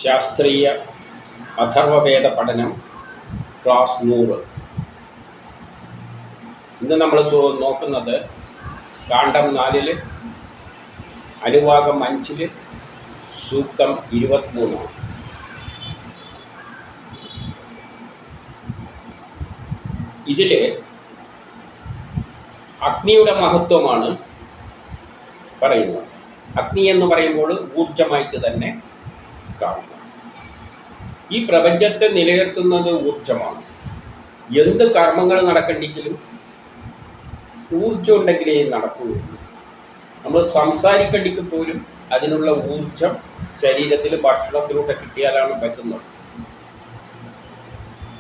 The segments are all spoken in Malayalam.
ശാസ്ത്രീയ അഥർവവേദ പഠനം ക്ലാസ് 100. ഇന്ന് നമ്മൾ നോക്കുന്നത് കാണ്ഡം 4 അനുവാകം 5 സൂക്തം 23. ഇതിൽ അഗ്നിയുടെ മഹത്വമാണ് പറയുന്നത്. അഗ്നി എന്ന് പറയുമ്പോൾ ഊർജമായിട്ട് തന്നെ കാണുക. ഈ പ്രപഞ്ചത്തെ നിലനിർത്തുന്നത് ഊർജമാണ്. എന്ത് കർമ്മങ്ങൾ നടക്കണ്ടെങ്കിലും ഊർജം ഉണ്ടെങ്കിലേ നടക്കുകയുള്ളൂ. നമ്മൾ സംസാരിക്കണ്ടെങ്കിൽ പോലും അതിനുള്ള ഊർജം ശരീരത്തിൽ ഭക്ഷണത്തിലൂടെ കിട്ടിയാലാണ് പറ്റുന്നത്.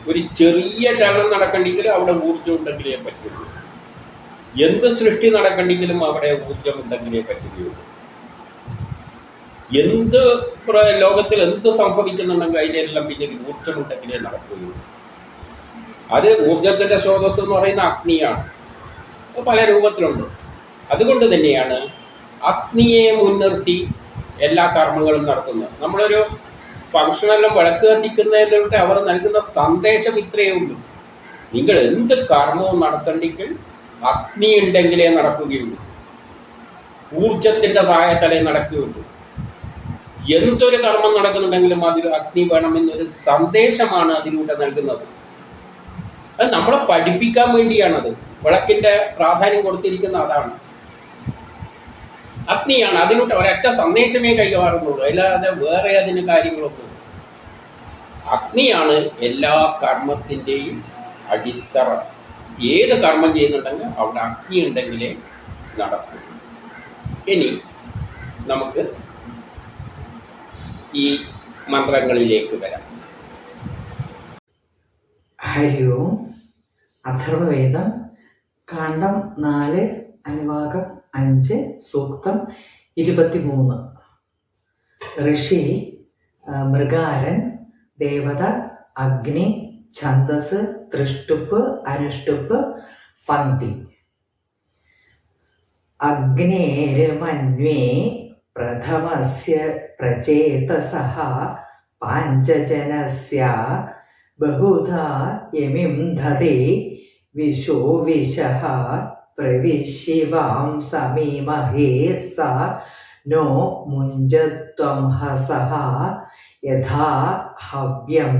ഒരു ചെറിയ ചലനം നടക്കണ്ടെങ്കിൽ അവിടെ ഊർജം ഉണ്ടെങ്കിലേ പറ്റുള്ളൂ. എന്ത് സൃഷ്ടി നടക്കണ്ടെങ്കിലും അവിടെ ഊർജം ഉണ്ടെങ്കിലേ പറ്റുകയുള്ളൂ. എന്ത് ലോകത്തിൽ എന്ത് സംഭവിക്കുന്നുണ്ടെങ്കിൽ അതിനെല്ലാം പിന്നിൽ ഊർജമുണ്ടെങ്കിലേ നടക്കുകയുള്ളൂ. അത് ഊർജത്തിൻ്റെ സ്രോതസ് എന്ന് പറയുന്ന അഗ്നിയാണ്. പല രൂപത്തിലുണ്ട്. അതുകൊണ്ട് തന്നെയാണ് അഗ്നിയെ മുൻനിർത്തി എല്ലാ കർമ്മങ്ങളും നടത്തുന്നത്. നമ്മളൊരു ഫംഗ്ഷനെല്ലാം വിളക്ക് കത്തിക്കുന്നതിലൂടെ അവർ നൽകുന്ന സന്ദേശം ഇത്രയേ ഉള്ളൂ. നിങ്ങൾ എന്ത് കർമ്മവും നടത്തണ്ടെങ്കിൽ അഗ്നി ഉണ്ടെങ്കിലേ നടക്കുകയുള്ളൂ. ഊർജത്തിൻ്റെ സഹായത്താലേ നടക്കുകയുള്ളൂ. എന്തൊരു കർമ്മം നടക്കുന്നുണ്ടെങ്കിലും അതിൽ അഗ്നി വേണമെന്നൊരു സന്ദേശമാണ് അതിലൂടെ നൽകുന്നത്. അത് നമ്മളെ പഠിപ്പിക്കാൻ വേണ്ടിയാണത്. വിളക്കിൻ്റെ പ്രാധാന്യം കൊടുത്തിരിക്കുന്ന അതാണ്. അഗ്നിയാണ്. അതിലൂടെ ഒരൊറ്റ സന്ദേശമേ കൈമാറുന്നുള്ളൂ, അല്ലാതെ വേറെ അതിന് കാര്യങ്ങളൊന്നും. അഗ്നിയാണ് എല്ലാ കർമ്മത്തിൻ്റെയും അടിത്തറ. ഏത് കർമ്മം ചെയ്യുന്നുണ്ടെങ്കിൽ അവിടെ അഗ്നി ഉണ്ടെങ്കിലേ നടക്കും. ഇനി നമുക്ക് ഈ മന്ത്രങ്ങളിലേക്ക് വരാം. ഹരി ഓം. അഥർവവേദം കാണ്ഡം 4 അനുവാകം 5 സൂക്തം 23. ഋഷി, മൃഗാരൻ, ദേവത, അഗ്നി, ഛന്ദസ്, തൃഷ്ടുപ്പ്, അനുഷ്ടുപ്പ്, പന്തി. അഗ്നേരമന്വേ പ്രഥമസ്യ പ്രചേതസഃ പാഞ്ചജനസ്യ ബഹുധാ യമിം ദധേ വിശോ വിശഃ പ്രവിശ്യവാം സമീമഹേ സ നോ മുഞ്ചത്വം ഹസഃ യഥാ ഹവ്യം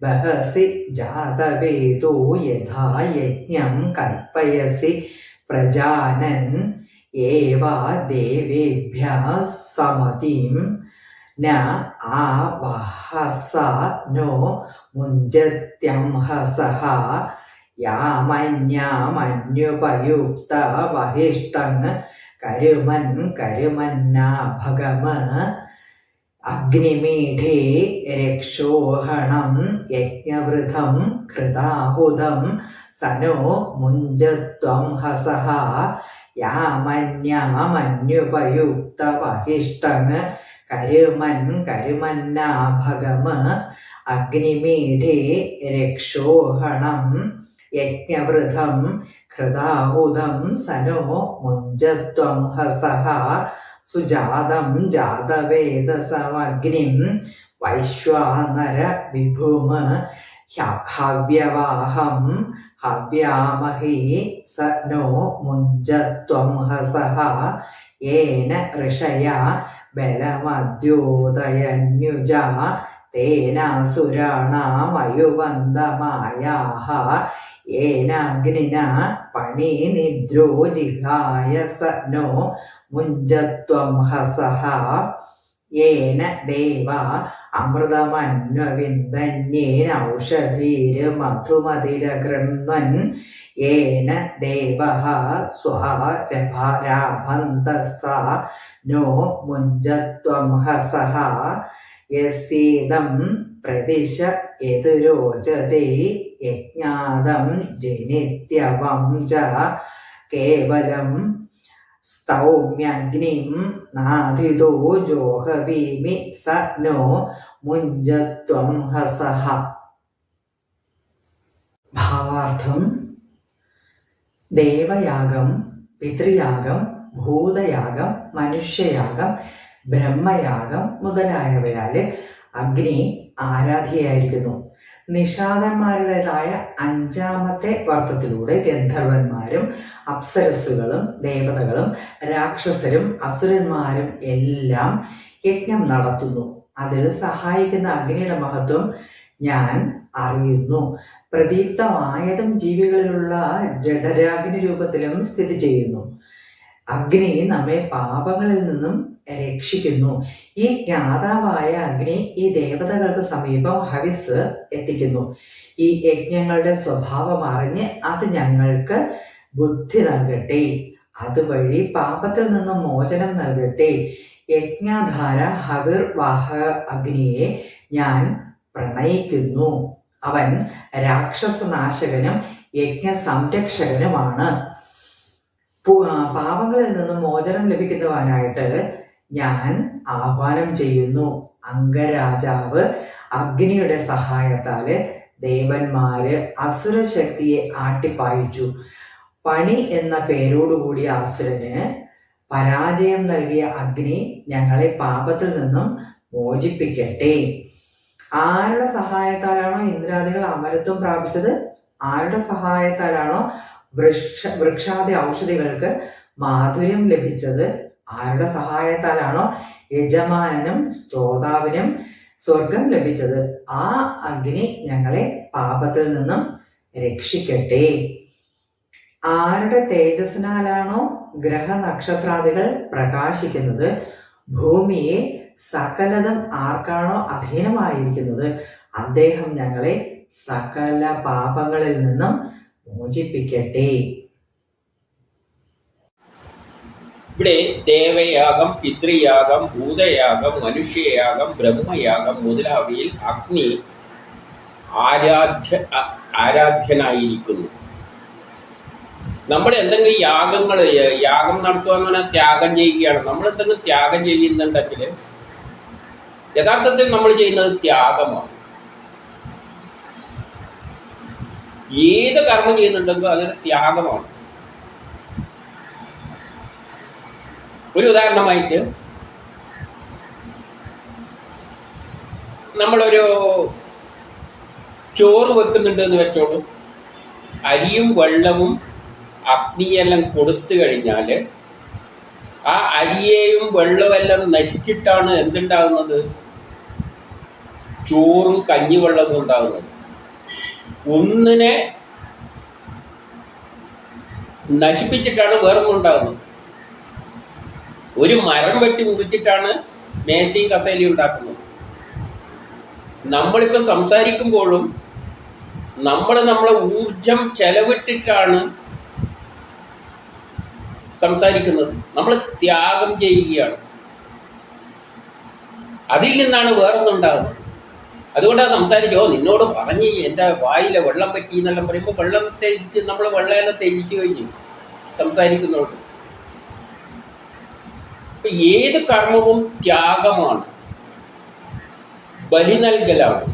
ബഹസി ജാതവേദോ യഥാ യജ്ഞം കൽപ്പയസി പ്രജാനൻ ഏവാ ദേവേഭ്യഃ സമതിം ന ആവഹസ നോ മുഞ്ചത്യം ഹസഃ യാമന്യാമന്യുപയുക്ത വഹിഷ്ടം കരുമൻ കരുമന്നാ ഭഗമ അഗ്നിമീഠേ രക്ഷോഹണം യജ്ഞവൃതം കൃതാഹുതം സനോ മുഞ്ചത്വം ഹസഃ യാമന്യാമന്യുപയുക്ത വഹിഷ്ടം കരുമൻ കരുമന്നാ ഭഗമ അഗ്നിമീഠേ രക്ഷോഹണം യജ്ഞവൃതം കൃതാഹുതം സനോ മുഞ്ചത്വം ഹസഃ സുജാതം ജാതവേദസമഗ്നിം വൈശ്വാനര വിഭും ഹവ്യവാഹം ഹവ്യാമഹേ സ നോ മുഞ്ചത്വം ഹസഃ യേന ഋഷയാ ബലമദ്യോദയന്യുജ തേനാസുരാണാമയുവന്തമായാഃ യേനാഗ്നിനാ പണിനിദ്രോ ജിഹായ സ നോ മുഞ്ചത്വം ഹസഃ യേന ദേവാ അമൃതമന്വവിന്ദന്യേന ഔഷധീർമധുമതിരഗൃണ്വൻ യേന ദേവഃ സ്വാരഭാരാഭന്തസ്താ നോ മുഞ്ചത്വം ഹസഃ യസ്യേദം പ്രദിശ യതുരോചതേ യജ്ഞാദം ജനിത്യവം ച കേവലം സ്തൗമ്യഗ്നിം നാധിതോ ജോഹവീമി സ നോ മുഞ്ചത്വം ഹസഃ. ഭാവാർത്ഥം: ദേവയാഗം, പിതൃയാഗം, ഭൂതയാഗം, മനുഷ്യയാഗം, ബ്രഹ്മയാഗം മുതലായവയാൽ അഗ്നി ആരാധ്യയായിരിക്കുന്നു. നിഷാദന്മാരുടേതായ അഞ്ചാമത്തെ വർത്തത്തിലൂടെ ഗന്ധർവന്മാരും അപ്സരസ്സുകളും ദേവതകളും രാക്ഷസരും അസുരന്മാരും എല്ലാം യജ്ഞം നടത്തുന്നു. അതിൽ സഹായിക്കുന്ന അഗ്നിയുടെ മഹത്വം ഞാൻ അറിയുന്നു. പ്രദീപ്തമായതും ജീവികളിലുള്ള ജഡരാഗ്നി രൂപത്തിലും സ്ഥിതി ചെയ്യുന്നു. അഗ്നി നമ്മെ പാപങ്ങളിൽ നിന്നും രക്ഷിക്കുന്നു. ഈ ജ്ഞാതാവായ അഗ്നി ഈ ദേവതകൾക്ക് സമീപം ഹവിസ് എത്തിക്കുന്നു. ഈ യജ്ഞങ്ങളുടെ സ്വഭാവം അറിഞ്ഞ് അത് ഞങ്ങൾക്ക് ബുദ്ധി നൽകട്ടെ. അതുവഴി പാപത്തിൽ നിന്നും മോചനം നൽകട്ടെ. യജ്ഞാധാര ഹവിർ വാഹ അഗ്നിയെ ഞാൻ പ്രണയിക്കുന്നു. അവൻ രാക്ഷസനാശകനും യജ്ഞ സംരക്ഷകനുമാണ്. പാപങ്ങളിൽ നിന്നും മോചനം ലഭിക്കുന്നവനായിട്ട് ഞാൻ ആഹ്വാനം ചെയ്യുന്നു. അംഗരാജാവ് അഗ്നിയുടെ സഹായത്താല് ദേവന്മാര് അസുരശക്തിയെ ആട്ടിപ്പായിച്ചു. പണി എന്ന പേരോടുകൂടിയ അസുരന് പരാജയം നൽകിയ അഗ്നി ഞങ്ങളെ പാപത്തിൽ നിന്നും മോചിപ്പിക്കട്ടെ. ആരുടെ സഹായത്താലാണോ ഇന്ദ്രാദികൾ അമരത്വം പ്രാപിച്ചത്, ആരുടെ സഹായത്താലാണോ വൃക്ഷാദി ഔഷധികൾക്ക് മാധുര്യം ലഭിച്ചത്, ആരുടെ സഹായത്താലാണോ യജമാനനും സ്ത്രോതാവിനും സ്വർഗം ലഭിച്ചത്, ആ അഗ്നി ഞങ്ങളെ പാപത്തിൽ നിന്നും രക്ഷിക്കട്ടെ. ആരുടെ തേജസ്സിനാലാണോ ഗ്രഹനക്ഷത്രാദികൾ പ്രകാശിക്കുന്നത്, ഭൂമിയെ സകലതും ആർക്കാണോ അധീനമായിരിക്കുന്നത്, അദ്ദേഹം ഞങ്ങളെ സകല പാപങ്ങളിൽ നിന്നും മോചിപ്പിക്കട്ടെ. ഇവിടെ ദേവയാഗം, പിതൃയാഗം, ഭൂതയാഗം, മനുഷ്യയാഗം, ബ്രഹ്മയാഗം മുതലാവയിൽ അഗ്നി ആരാധ്യനായിരിക്കുന്നു. നമ്മൾ എന്തെങ്കിലും യാഗം നടത്തുക എന്ന് പറഞ്ഞാൽ ത്യാഗം ചെയ്യുകയാണ്. നമ്മൾ എന്തെങ്കിലും ത്യാഗം ചെയ്യുന്നുണ്ടെങ്കിൽ യഥാർത്ഥത്തിൽ നമ്മൾ ചെയ്യുന്നത് ത്യാഗമാണ്. ഏത് കർമ്മം ചെയ്യുന്നുണ്ടെങ്കിലും അതൊരു ത്യാഗമാണ്. ഒരു ഉദാഹരണമായിട്ട് നമ്മളൊരു ചോറ് വെക്കുന്നുണ്ട് എന്ന് വെച്ചോളൂ. അരിയും വെള്ളവും അഗ്നിയെല്ലാം കൊടുത്തു കഴിഞ്ഞാൽ ആ അരിയെയും വെള്ളമെല്ലാം നശിച്ചിട്ടാണ് എന്തുണ്ടാകുന്നത്? ചോറും കഞ്ഞിവെള്ളവും ഉണ്ടാകുന്നത്. ഒന്നിനെ നശിപ്പിച്ചിട്ടാണ് വേറൊന്നുണ്ടാകുന്നത്. ഒരു മരം വെട്ടി മുറിച്ചിട്ടാണ് മേശയും കസേരയും ഉണ്ടാക്കുന്നത്. നമ്മളിപ്പോൾ സംസാരിക്കുമ്പോഴും നമ്മളെ ഊർജം ചെലവിട്ടിട്ടാണ് സംസാരിക്കുന്നത്. നമ്മൾ ത്യാഗം ചെയ്യുകയാണ്. അതിൽ നിന്നാണ് വേറൊന്നുണ്ടാകുന്നത്. അതുകൊണ്ടാണ് സംസാരിച്ചോ നിന്നോട് പറഞ്ഞ് എൻ്റെ വായിലെ വെള്ളം പറ്റി എന്നെല്ലാം പറയുമ്പോൾ വെള്ളം തെജിച്ച് നമ്മൾ വെള്ളമെല്ലാം തെജിച്ച് കഴിഞ്ഞു സംസാരിക്കുന്നുണ്ട്. അപ്പം ഏത് കർമ്മവും ത്യാഗമാണ്, ബലി നൽകലാണ്.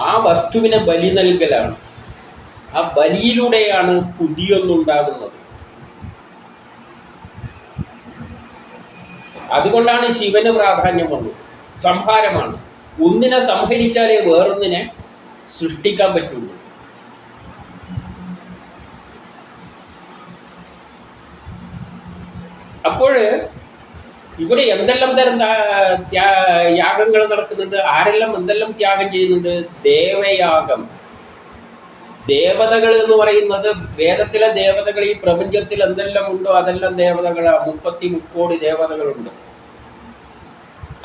ആ വസ്തുവിനെ ബലി നൽകലാണ്. ആ ബലിയിലൂടെയാണ് പുതിയൊന്നുണ്ടാകുന്നത്. അതുകൊണ്ടാണ് ശിവന് പ്രാധാന്യം വന്നത്. സംഹാരമാണ്. ഒന്നിനെ സംഹരിച്ചാലേ വേറൊന്നിനെ സൃഷ്ടിക്കാൻ പറ്റുള്ളൂ. അപ്പോൾ ഇവിടെ എന്തെല്ലാം തരം യാഗങ്ങൾ നടക്കുന്നുണ്ട്, ആരെല്ലാം എന്തെല്ലാം ത്യാഗം ചെയ്യുന്നുണ്ട്? ദേവയാഗം, ദേവതകൾ എന്ന് പറയുന്നത് വേദത്തിലെ ദേവതകൾ ഈ പ്രപഞ്ചത്തിൽ എന്തെല്ലാം ഉണ്ടോ അതെല്ലാം ദേവതകളാണ്. 30 കോടി ദേവതകളുണ്ട്.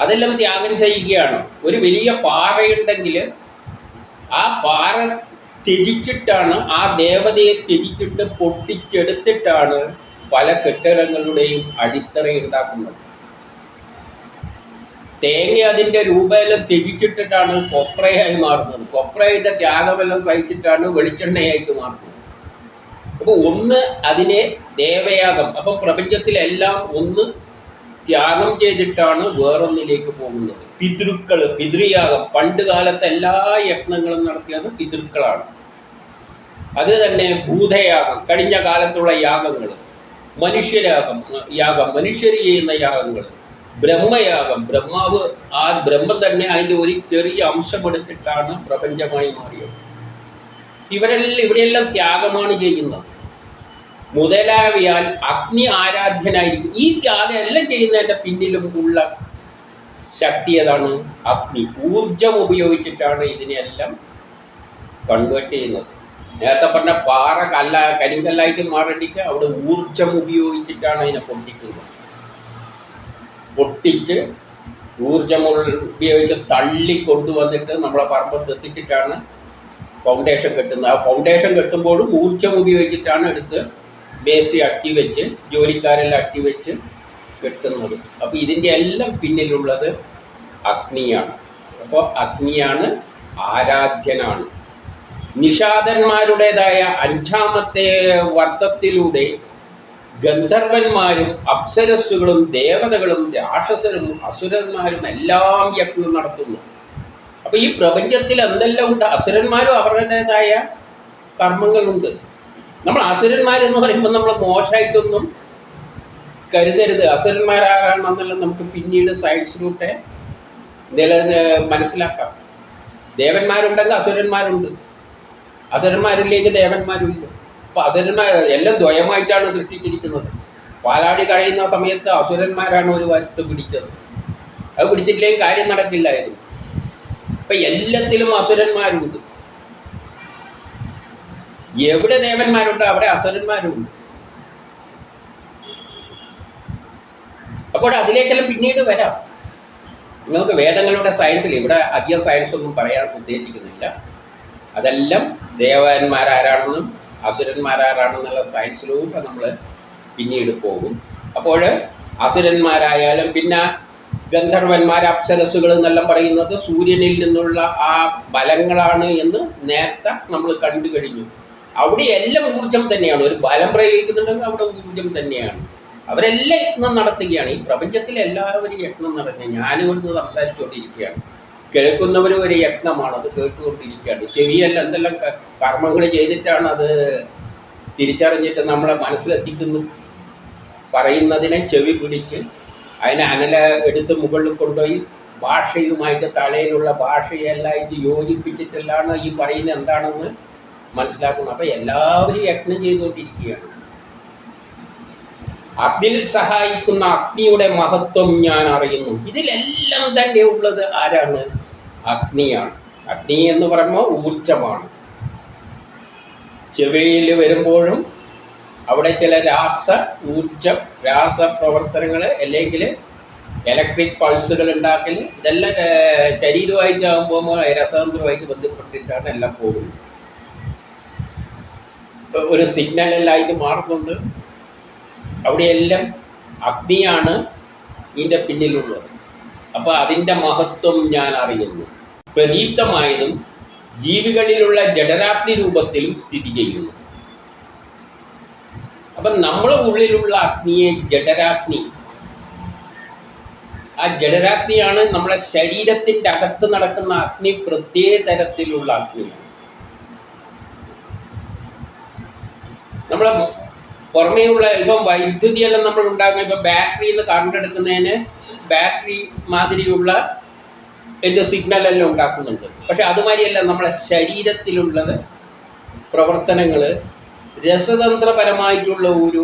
അതെല്ലാം ത്യാഗം ചെയ്യുകയാണ്. ഒരു വലിയ പാറയുണ്ടെങ്കിൽ ആ പാറ ത്യജിച്ചിട്ടാണ്, ആ ദേവതയെ ത്യജിച്ചിട്ട് പൊട്ടിച്ചെടുത്തിട്ടാണ് പല കെട്ടിടങ്ങളുടെയും അടിത്തറ ഉണ്ടാക്കുന്നത്. തേങ്ങ അതിൻ്റെ രൂപമെല്ലാം ത്യജിച്ചിട്ടിട്ടാണ് കൊപ്രയായി മാറുന്നത്. കൊപ്രയുടെ ത്യാഗമെല്ലാം സഹിച്ചിട്ടാണ് വെളിച്ചെണ്ണയായിട്ട് മാറുന്നത്. അപ്പോൾ ഒന്ന് അതിനെ ദേവയാഗം. അപ്പം പ്രപഞ്ചത്തിലെല്ലാം ഒന്ന് ത്യാഗം ചെയ്തിട്ടാണ് വേറൊന്നിലേക്ക് പോകുന്നത്. പിതൃയാഗം, പണ്ട് കാലത്ത് എല്ലാ യജ്ഞങ്ങളും നടത്തിയത് പിതൃക്കളാണ്. അത് തന്നെ ഭൂതയാഗം, കഴിഞ്ഞ കാലത്തുള്ള യാഗങ്ങൾ. മനുഷ്യരാഗം, മനുഷ്യർ ചെയ്യുന്ന യാഗങ്ങൾ. ബ്രഹ്മയാഗം, ബ്രഹ്മാവ് ആ ബ്രഹ്മം തന്നെ അതിൻ്റെ ഒരു ചെറിയ അംശമെടുത്തിട്ടാണ് പ്രപഞ്ചമായി മാറിയത്. ഇവിടെയെല്ലാം ത്യാഗമാണ് ചെയ്യുന്നത്. മുതലാവിയാൽ അഗ്നി ആരാധ്യനായിരിക്കും. ഈ ത്യാഗം എല്ലാം ചെയ്യുന്നതിൻ്റെ പിന്നിലും ഉള്ള ശക്തി ഏതാണ്? അഗ്നി. ഊർജം ഉപയോഗിച്ചിട്ടാണ് ഇതിനെല്ലാം കൺവേർട്ട് ചെയ്യുന്നത്. നേരത്തെ പറഞ്ഞ പാറ കരിങ്കല്ലായിട്ട് മാറണ്ടിക്ക് അവിടെ ഊർജം ഉപയോഗിച്ചിട്ടാണ് അതിനെ പൊട്ടിക്കുന്നത്. പൊട്ടിച്ച് ഊർജം ഉപയോഗിച്ച് തള്ളിക്കൊണ്ടുവന്നിട്ട് നമ്മളെ പറമ്പത്ത് എത്തിച്ചിട്ടാണ് ഫൗണ്ടേഷൻ കെട്ടുന്നത്. ആ ഫൗണ്ടേഷൻ കെട്ടുമ്പോഴും ഊർജം ഉപയോഗിച്ചിട്ടാണ് എടുത്ത് വേസ്റ്റ് അട്ടി വെച്ച് ജോലിക്കാരെല്ലാം അട്ടി വെച്ച് കെട്ടുന്നത്. അപ്പോൾ ഇതിൻ്റെ എല്ലാം പിന്നിലുള്ളത് അഗ്നിയാണ്. അപ്പോൾ അഗ്നിയാണ്, ആരാധ്യനാണ്. നിഷാദന്മാരുടേതായ അഞ്ചാമത്തെ വർത്തത്തിലൂടെ ഗന്ധർവന്മാരും അപ്സരസ്സുകളും ദേവതകളും രാക്ഷസരും അസുരന്മാരും എല്ലാം യജ്ഞം നടത്തുന്നു. അപ്പോൾ ഈ പ്രപഞ്ചത്തിൽ എന്തെല്ലാം ഉണ്ട്? അസുരന്മാരും അവരുടേതായ കർമ്മങ്ങളുണ്ട്. നമ്മൾ അസുരന്മാരെന്ന് പറയുമ്പോൾ നമ്മൾ മോശമായിട്ടൊന്നും കരുതരുത്. അസുരന്മാരാണെന്നെല്ലാം നമുക്ക് പിന്നീട് സയൻസിലൂടെ മനസ്സിലാക്കാം. ദേവന്മാരുണ്ടെങ്കിൽ അസുരന്മാരുണ്ട്, അസുരന്മാരിലേക്ക് ദേവന്മാരുണ്ട്. അപ്പോൾ അസുരന്മാർ എല്ലാം ദ്വയമായിട്ടാണ് സൃഷ്ടിച്ചിരിക്കുന്നത്. പാലാടി കഴിയുന്ന സമയത്ത് അസുരന്മാരാണ് ഒരു വശത്ത് പിടിച്ചത്. അത് പിടിച്ചിട്ടില്ലെങ്കിൽ കാര്യം നടക്കില്ലായിരുന്നു. അപ്പം എല്ലാത്തിലും അസുരന്മാരുണ്ട്. എവിടെ ദേവന്മാരുണ്ട് അവിടെ അസുരന്മാരുണ്ട്. അപ്പോൾ അതിലേക്കെല്ലാം പിന്നീട് വരാം. നിങ്ങൾക്ക് വേദങ്ങളുടെ സയൻസിൽ ഇവിടെ അധികം സയൻസ് ഒന്നും പറയാൻ ഉദ്ദേശിക്കുന്നില്ല. അതെല്ലാം ദേവന്മാരാരാണെന്നും അസുരന്മാരാരാണെന്നുള്ള സയൻസിലൂടെ നമ്മൾ പിന്നീട് പോകും. അപ്പോൾ അസുരന്മാരായാലും പിന്നെ ഗന്ധർവന്മാർ, അപ്സരസ്സുകൾ എന്നെല്ലാം പറയുന്നത് സൂര്യനിൽ നിന്നുള്ള ആ ബലങ്ങളാണ് എന്ന് നേരത്തെ നമ്മൾ കണ്ടു കഴിഞ്ഞു. അവിടെ എല്ലാം ഊർജം തന്നെയാണ്. ഒരു ബലം പ്രയോഗിക്കുന്നുണ്ടെങ്കിൽ അവിടെ ഊർജം തന്നെയാണ്. അവരെല്ലാം യജ്ഞം നടത്തുകയാണ്. ഈ പ്രപഞ്ചത്തിൽ എല്ലാവരും യജ്ഞം നടത്തുക. ഞാനിവിടുന്ന് സംസാരിച്ചുകൊണ്ടിരിക്കുകയാണ്, കേൾക്കുന്നവരും ഒരു യജ്ഞമാണ്, അത് കേട്ടുകൊണ്ടിരിക്കുകയാണ്. ചെവിയെല്ലാം എന്തെല്ലാം കർമ്മങ്ങൾ ചെയ്തിട്ടാണ് അത് തിരിച്ചറിഞ്ഞിട്ട് നമ്മളെ മനസ്സിലെത്തിക്കുന്നു. പറയുന്നതിനെ ചെവി പിടിച്ച് അതിനെ എടുത്ത് മുകളിൽ കൊണ്ടുപോയി ഭാഷയുമായിട്ട് തലയിലുള്ള ഭാഷയെല്ലാം യോജിപ്പിച്ചിട്ടെല്ലാം ഈ പറയുന്നത് എന്താണെന്ന് മനസ്സിലാക്കുന്നത്. അപ്പം എല്ലാവരും യജ്ഞം ചെയ്തുകൊണ്ടിരിക്കുകയാണ്. അതിൽ സഹായിക്കുന്ന അഗ്നിയുടെ മഹത്വം ഞാൻ അറിയുന്നു. ഇതിലെല്ലാം തന്നെ ഉള്ളത് ആരാണ്? അഗ്നിയാണ്. അഗ്നി എന്ന് പറയുമ്പോൾ ഊർജമാണ്. ചെവിയിൽ വരുമ്പോഴും അവിടെ ചില രാസപ്രവർത്തനങ്ങൾ അല്ലെങ്കിൽ ഇലക്ട്രിക് പൾസുകൾ ഉണ്ടാക്കൽ, ഇതെല്ലാം ശരീരമായിട്ടാകുമ്പോൾ രസതന്ത്രവുമായിട്ട് ബന്ധപ്പെട്ടിട്ടാണ് എല്ലാം പോകുന്നത്. ഒരു സിഗ്നലെല്ലായിട്ട് മാറുന്നുണ്ട്. അവിടെയെല്ലാം അഗ്നിയാണ് ഇതിൻ്റെ പിന്നിലുള്ളത്. അപ്പോൾ അതിൻ്റെ മഹത്വം ഞാൻ അറിയുന്നു. പ്രദീപ്തമായതും ജീവികളിലുള്ള ജഡരാഗ്നി രൂപത്തിലും സ്ഥിതി ചെയ്യുന്നു. അപ്പം നമ്മളെ ഉള്ളിലുള്ള അഗ്നിയെ ജഡരാഗ്നി, ആ ജഡരാഗ്നിയാണ് നമ്മളെ ശരീരത്തിൻ്റെ അകത്ത് നടക്കുന്ന അഗ്നി. പ്രത്യേക തരത്തിലുള്ള അഗ്നിയാണ്. നമ്മളെ പുറമേയുള്ള ഇപ്പം വൈദ്യുതിയെല്ലാം നമ്മൾ ഉണ്ടാക്കുന്ന, ഇപ്പം ബാറ്ററിയിൽ നിന്ന് കറണ്ട് എടുക്കുന്നതിന് ബാറ്ററി മാതിരിയുള്ള സിഗ്നലെല്ലാം ഉണ്ടാക്കുന്നുണ്ട്. പക്ഷെ അതുമാതിരിയല്ല നമ്മളെ ശരീരത്തിലുള്ളത് പ്രവർത്തനങ്ങൾ. രസതന്ത്രപരമായിട്ടുള്ള ഒരു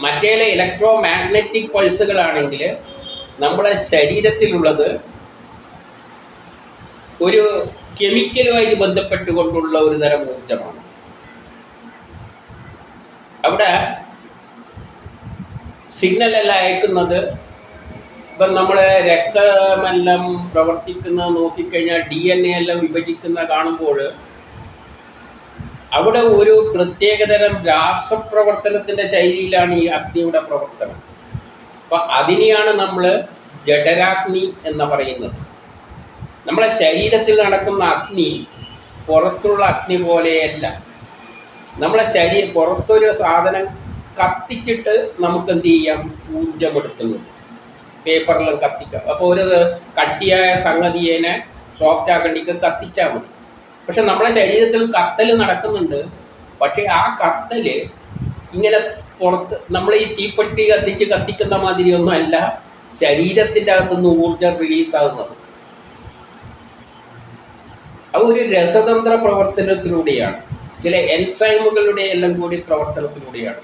മറ്റേലെ ഇലക്ട്രോ മാഗ്നറ്റിക് പൾസുകളാണെങ്കിൽ നമ്മളെ ശരീരത്തിലുള്ളത് ഒരു കെമിക്കലുമായിട്ട് ബന്ധപ്പെട്ടുകൊണ്ടുള്ള ഒരു തരം ഊർജമാണ്. അവിടെ സിഗ്നലെല്ലാം അയക്കുന്നത്, ഇപ്പം നമ്മൾ രക്തമെല്ലാം പ്രവർത്തിക്കുന്നത് നോക്കിക്കഴിഞ്ഞാൽ DNA എല്ലാം വിഭജിക്കുന്ന കാണുമ്പോൾ അവിടെ ഒരു പ്രത്യേകതരം രാസപ്രവർത്തനത്തിൻ്റെ ശൈലിയിലാണ് ഈ അഗ്നിയുടെ പ്രവർത്തനം. അപ്പം അതിനെയാണ് നമ്മൾ ജഡരാഗ്നി എന്ന് പറയുന്നത്. നമ്മളെ ശരീരത്തിൽ നടക്കുന്ന അഗ്നി പുറത്തുള്ള അഗ്നി പോലെയല്ല. നമ്മളെ പുറത്തൊരു സാധനം കത്തിച്ചിട്ട് നമുക്ക് എന്ത് ചെയ്യാം? ഊർജമെടുക്കുന്നു. പേപ്പറിലും കത്തിക്കാം. അപ്പോൾ ഒരു കട്ടിയായ സംഗതിയെ സോഫ്റ്റ് ആക്കണ്ടിക്ക് കത്തിച്ചാൽ മതി. പക്ഷെ നമ്മളെ ശരീരത്തിൽ കത്തൽ നടക്കുന്നുണ്ട്. പക്ഷേ ആ കത്തൽ ഇങ്ങനെ പുറത്ത് നമ്മൾ ഈ തീപ്പെട്ടി കത്തിക്കുന്ന മാതിരിയൊന്നും അല്ല ശരീരത്തിൻ്റെ അകത്തുനിന്ന് ഊർജം റിലീസാകുന്നത്. അത് ഒരു രസതന്ത്ര പ്രവർത്തനത്തിലൂടെയാണ്, ചില എൻസൈമുകളുടെ എല്ലാം കൂടി പ്രവർത്തനത്തിലൂടെയാണ്.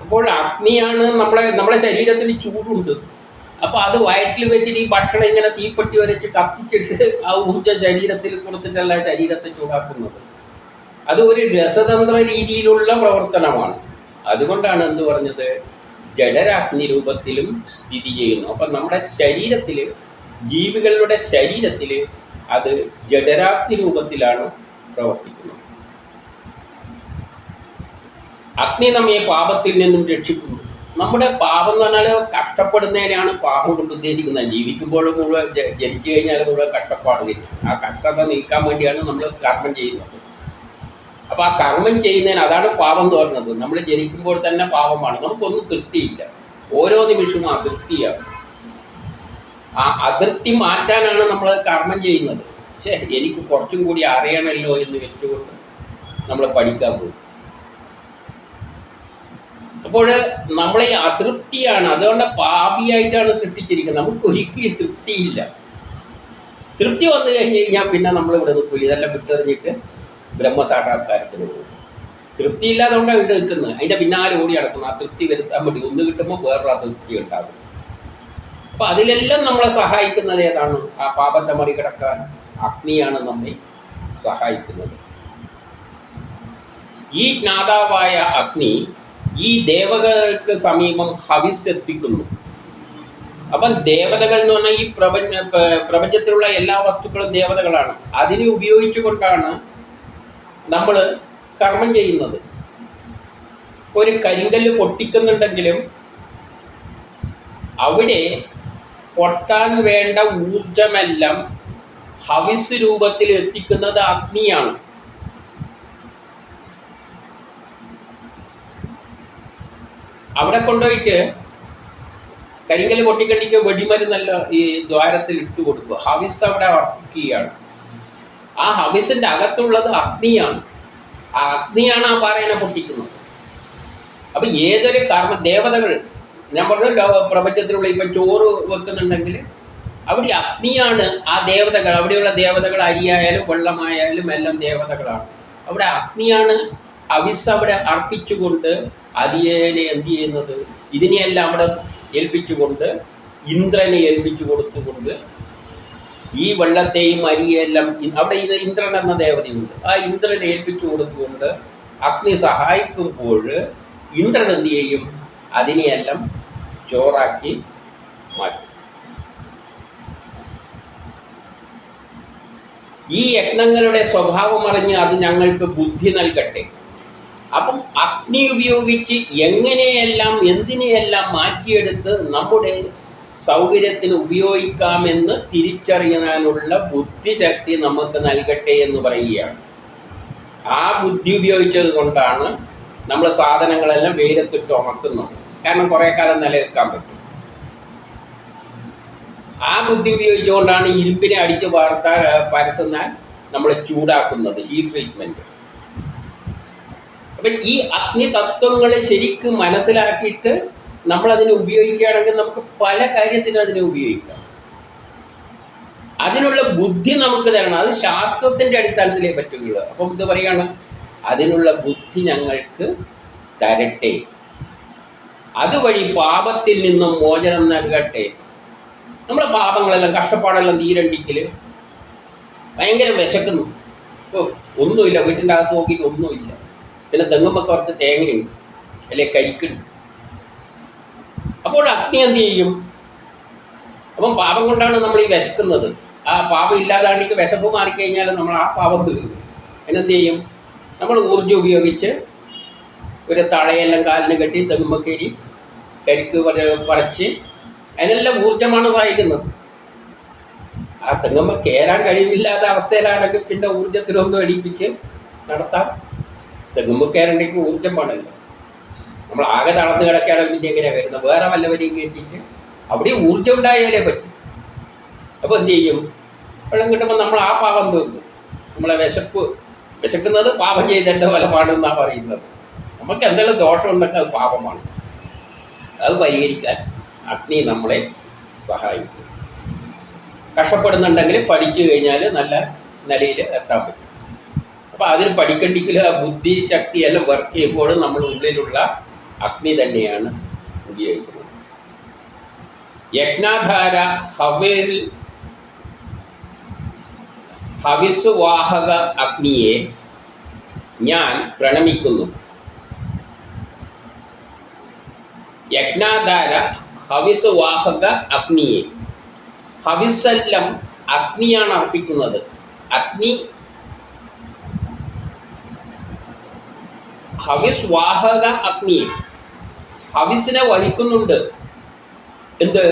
അപ്പോൾ അഗ്നിയാണ് നമ്മളെ ശരീരത്തിന് ചൂടുണ്ട്. അപ്പോൾ അത് വയറ്റിൽ വെച്ചിട്ട് ഈ ഭക്ഷണം ഇങ്ങനെ തീപ്പെട്ടി വരച്ച് കത്തിച്ചിട്ട് ആ ഊർജ്ജം ശരീരത്തിൽ കൊടുത്തിട്ടല്ല ശരീരത്തെ ചൂടാക്കുന്നത്. അത് ഒരു രസതന്ത്ര രീതിയിലുള്ള പ്രവർത്തനമാണ്. അതുകൊണ്ടാണ് എന്ത് പറഞ്ഞത്, ജഡരാഗ്നി രൂപത്തിലും സ്ഥിതി ചെയ്യുന്നു. അപ്പം നമ്മുടെ ശരീരത്തിൽ, ജീവികളുടെ ശരീരത്തിൽ അത് ജഡരാഗ്നി രൂപത്തിലാണ് പ്രവർത്തിക്കുന്നത്. അഗ്നി നമ്മെ പാപത്തിൽ നിന്നും രക്ഷിക്കുന്നു. നമ്മുടെ പാപം എന്ന് പറഞ്ഞാൽ കഷ്ടപ്പെടുന്നതിനാണ് പാപം കൊണ്ട് ഉദ്ദേശിക്കുന്നത്. ജീവിക്കുമ്പോഴും മുഴുവൻ, ജനിച്ചു കഴിഞ്ഞാൽ മുഴുവൻ കഷ്ടപ്പാടില്ല. ആ കഷ്ടത നീക്കാൻ വേണ്ടിയാണ് നമ്മൾ കർമ്മം ചെയ്യുന്നത്. അപ്പോൾ ആ കർമ്മം ചെയ്യുന്നതിന്, അതാണ് പാപം എന്ന് പറയുന്നത്. നമ്മൾ ജനിക്കുമ്പോൾ തന്നെ പാപമാണ്, നമുക്കൊന്നും തൃപ്തിയില്ല, ഓരോ നിമിഷവും അതൃപ്തിയാണ്. ആ അതൃപ്തി മാറ്റാനാണ് നമ്മൾ കർമ്മം ചെയ്യുന്നത്. പക്ഷേ എനിക്ക് കുറച്ചും കൂടി അറിയണമല്ലോ എന്ന് വെച്ചുകൊണ്ട് നമ്മൾ പഠിക്കാൻ പോകും. അപ്പോൾ നമ്മളെ അതൃപ്തിയാണ്, അതുകൊണ്ട് പാപിയായിട്ടാണ് സൃഷ്ടിച്ചിരിക്കുന്നത്. നമുക്ക് ഒരിക്കലും തൃപ്തിയില്ല. തൃപ്തി വന്നു കഴിഞ്ഞ് കഴിഞ്ഞാൽ പിന്നെ നമ്മൾ ഇവിടെ നിൽക്കില്ല, ഇതെല്ലാം വിട്ടെറിഞ്ഞിട്ട് ബ്രഹ്മസാക്ഷാത്കാരത്തിന് പോകും. തൃപ്തിയില്ലാതുകൊണ്ടാണ് ഇവിടെ നിൽക്കുന്നത്, അതിൻ്റെ പിന്നാലെ ഓടി നടക്കുന്നത്. ആ തൃപ്തി വരുത്താൻ വേണ്ടി ഒന്ന് കിട്ടുമ്പോൾ വേറൊരു അതൃപ്തി ഉണ്ടാകും. അപ്പോൾ അതിലെല്ലാം നമ്മളെ സഹായിക്കുന്നത് ഏതാണ്? ആ പാപത്തെ മറികടക്കാൻ അഗ്നിയാണ് നമ്മെ സഹായിക്കുന്നത്. ഈ ജ്ഞാതാവായ അഗ്നി ഈ ദേവതകൾക്ക് സമീപം ഹവിസ് എത്തിക്കുന്നു. അപ്പം ദേവതകൾ എന്ന് പറഞ്ഞാൽ ഈ പ്രപഞ്ചത്തിലുള്ള എല്ലാ വസ്തുക്കളും ദേവതകളാണ്. അതിനെ ഉപയോഗിച്ചുകൊണ്ടാണ് നമ്മൾ കർമ്മം ചെയ്യുന്നത്. ഒരു കരിങ്കല്ല് പൊട്ടിക്കുന്നുണ്ടെങ്കിലും അവിടെ പൊട്ടാൻ വേണ്ട ഊർജമെല്ലാം ഹവിസ് രൂപത്തിൽ എത്തിക്കുന്നത് അഗ്നിയാണ്. അവിടെ കൊണ്ടുപോയിട്ട് കരിങ്കല്ല് പൊട്ടിക്കട്ടിക്ക് വെടിമരുന്നല്ല ഈ ദ്വാരത്തിൽ ഇട്ട് കൊടുക്കുക. ഹവിസ് അവിടെ വർദ്ധിക്കുകയാണ്. ആ ഹവിസിൻ്റെ അകത്തുള്ളത് അഗ്നിയാണ്. ആ അഗ്നിയാണ് ആ പാറേനെ പൊട്ടിക്കുന്നത്. അപ്പം ഏതൊരു ദേവതകൾ, ഞാൻ പറഞ്ഞ പ്രപഞ്ചത്തിലുള്ള ഇപ്പം ചോറ് വെക്കുന്നുണ്ടെങ്കിൽ അവിടെ അഗ്നിയാണ് ആ ദേവതകൾ. അവിടെയുള്ള ദേവതകൾ അരിയായാലും വെള്ളമായാലും എല്ലാം ദേവതകളാണ്. അവിടെ അഗ്നിയാണ് ഹവിസ് അവിടെ അർപ്പിച്ചുകൊണ്ട് അതിനെ എന്ത് ചെയ്യുന്നത്, ഇതിനെയെല്ലാം അവിടെ ഏൽപ്പിച്ചുകൊണ്ട് ഇന്ദ്രനെ ഏൽപ്പിച്ചു കൊടുത്തുകൊണ്ട് ഈ വെള്ളത്തെയും അരിയെല്ലാം അവിടെ ഇന്ദ്രൻ എന്ന ദേവതയുണ്ട്. ആ ഇന്ദ്രനെ ഏൽപ്പിച്ചു കൊടുത്തുകൊണ്ട് അഗ്നി സഹായിക്കുമ്പോൾ ഇന്ദ്രൻ എന്ത് ചെയ്യും, അതിനെയെല്ലാം ചോറാക്കി മാറ്റും. ഈ യജ്ഞങ്ങളുടെ സ്വഭാവം അറിഞ്ഞ് അത് ഞങ്ങൾക്ക് ബുദ്ധി നൽകട്ടെ. അപ്പം അഗ്നി ഉപയോഗിച്ച് എങ്ങനെയെല്ലാം എന്തിനെയെല്ലാം മാറ്റിയെടുത്ത് നമ്മുടെ സൗകര്യത്തിന് ഉപയോഗിക്കാമെന്ന് തിരിച്ചറിയാനുള്ള ബുദ്ധിശക്തി നമുക്ക് നൽകട്ടെ എന്ന് പറയുകയാണ്. ആ ബുദ്ധി ഉപയോഗിച്ചത് കൊണ്ടാണ് നമ്മൾ സാധനങ്ങളെല്ലാം വെയിലത്തിട്ട് ഉണക്കുന്നത്. കാരണം കുറേ കാലം നിലനിൽക്കാൻ പറ്റും. ആ ബുദ്ധി ഉപയോഗിച്ചുകൊണ്ടാണ് ഇരുമ്പിനെ അടിച്ച് പരത്തുന്നാൽ നമ്മൾ ചൂടാക്കുന്നത്, ഹീറ്റ് ട്രീറ്റ്മെൻറ്റ്. അപ്പം ഈ അഗ്നി തത്വങ്ങളെ ശരിക്കും മനസ്സിലാക്കിയിട്ട് നമ്മളതിനെ ഉപയോഗിക്കുകയാണെങ്കിൽ നമുക്ക് പല കാര്യത്തിനും അതിനെ ഉപയോഗിക്കാം. അതിനുള്ള ബുദ്ധി നമുക്ക് തരണം. അത് ശാസ്ത്രത്തിൻ്റെ അടിസ്ഥാനത്തിലേ പറ്റുകയുള്ളൂ. അപ്പം ഇത് പറയുകയാണ്, അതിനുള്ള ബുദ്ധി ഞങ്ങൾക്ക് തരട്ടെ, അതുവഴി പാപത്തിൽ നിന്നും മോചനം നൽകട്ടെ. നമ്മുടെ പാപങ്ങളെല്ലാം കഷ്ടപ്പാടെല്ലാം തീരണ്ടിക്കൽ ഭയങ്കര വിശക്കുന്നു. ഒന്നുമില്ല, വീട്ടിൻ്റെ അകത്ത് നോക്കിയിട്ട് ഒന്നുമില്ല. പിന്നെ തെങ്ങുമ്പോൾ കുറച്ച് തേങ്ങയുണ്ട്, അല്ലെങ്കിൽ കരിക്കുണ്ട്. അപ്പോൾ അഗ്നി എന്ത് ചെയ്യും? അപ്പം പാപം കൊണ്ടാണ് നമ്മൾ ഈ വിശക്കുന്നത്. ആ പാപം ഇല്ലാതാണ്ടിക്ക് വിശപ്പ് മാറിക്കഴിഞ്ഞാൽ നമ്മൾ ആ പാപം തീർക്കും. അതിനെന്ത് ചെയ്യും? നമ്മൾ ഊർജ്ജം ഉപയോഗിച്ച് ഒരു തളയെല്ലാം കാലിന് കെട്ടി തെങ്ങുമ്പക്കേരി കരിക്ക് പറിച്ച് അതിനെല്ലാം ഊർജ്ജമാണ് സഹായിക്കുന്നത്. ആ തെങ്ങുമ്പോൾ കയറാൻ കഴിവില്ലാത്ത അവസ്ഥയിലാണെങ്കിൽ പിന്നെ ഊർജ്ജത്തിലൊന്നും അടിപ്പിച്ച് നടത്താം. തെങ്ങുമ്പോൾ കയറേണ്ടെങ്കിൽ ഊർജ്ജം വേണമല്ലോ. നമ്മൾ ആകെ തളർന്ന് കിടക്കുകയാണെങ്കിൽ പിന്നെ എങ്ങനെയാണ് വരുന്നത്? വേറെ വല്ലവരെയും കയറ്റിയിട്ട് അവിടെ ഊർജ്ജം ഉണ്ടായാലേ പറ്റും. അപ്പോൾ എന്ത് ചെയ്യും? വെള്ളം കിട്ടുമ്പോൾ നമ്മൾ ആ പാപം തീർക്കും. നമ്മളെ വിശക്കുന്നത് പാപം ചെയ്തതിൻ്റെ ഫലമാണെന്നാണ് പറയുന്നത്. നമുക്ക് എന്തെങ്കിലും ദോഷമുണ്ടെങ്കിൽ അത് പാപമാണ്. അത് പരിഹരിക്കാൻ അഗ്നി നമ്മളെ സഹായിക്കും. കഷ്ടപ്പെടുന്നുണ്ടെങ്കിൽ പഠിച്ചു കഴിഞ്ഞാൽ നല്ല നിലയിൽ എത്താൻ പറ്റും. അപ്പോൾ അതിന് പഠിക്കണ്ടെങ്കിൽ ആ ബുദ്ധി ശക്തിയെല്ലാം വർക്ക് ചെയ്യുമ്പോഴും നമ്മൾ ഉള്ളിലുള്ള അഗ്നി തന്നെയാണ് ഉപയോഗിക്കുന്നത്. യജ്ഞാധാര ഹവിസ് വാഹക അഗ്നിയെ ഞാൻ പ്രണമിക്കുന്നു. യജ്ഞാധാര ഹവിസ് വാഹക അഗ്നിയെ, ഹവിസ്സെല്ലാം അഗ്നിയാണ് അർപ്പിക്കുന്നത്. അഗ്നി ഹവിസ് വാഹക അഗ്നിയെ, ഹവിസിനെ വഹിക്കുന്നുണ്ട്. എന്ത്?